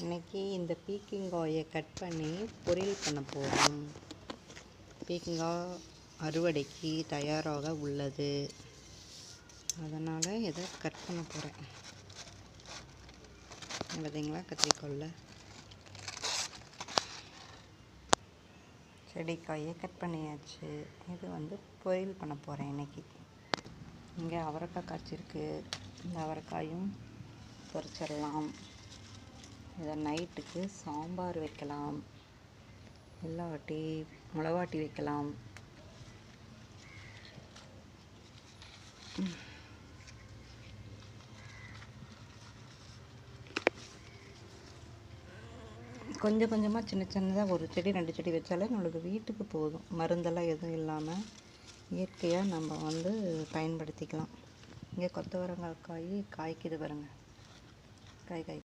இன்றைக்கி இந்த பீக்கங்காயை கட் பண்ணி பொரியல் பண்ண போகிறோம். பீக்கங்காய் அறுவடைக்கு தயாராக உள்ளது. அதனால் இதை கட் பண்ண போகிறேன். பார்த்தீங்களா, கத்திரிக்கோலில் செடிக்காயை கட் பண்ணியாச்சு. இது பொரியல் பண்ண போகிறேன் இன்றைக்கி. இங்கே அவரைக்காய் காய்ச்சிருக்கு. இந்த அவரைக்காயும் பொரிச்சிடலாம். இதை நைட்டுக்கு சாம்பார் வைக்கலாம், இல்லாட்டி மிளகாட்டி வைக்கலாம். கொஞ்சம் கொஞ்சமாக சின்ன சின்னதாக ஒரு செடி 2 செடி வச்சாலே நம்மளுக்கு வீட்டுக்கு போதும். மருந்தெல்லாம் எதுவும் இல்லாமல் இயற்கையாக நம்ம பயன்படுத்திக்கலாம். இங்கே கொத்தவரங்காய் காய்க்குது பாருங்கள். காய்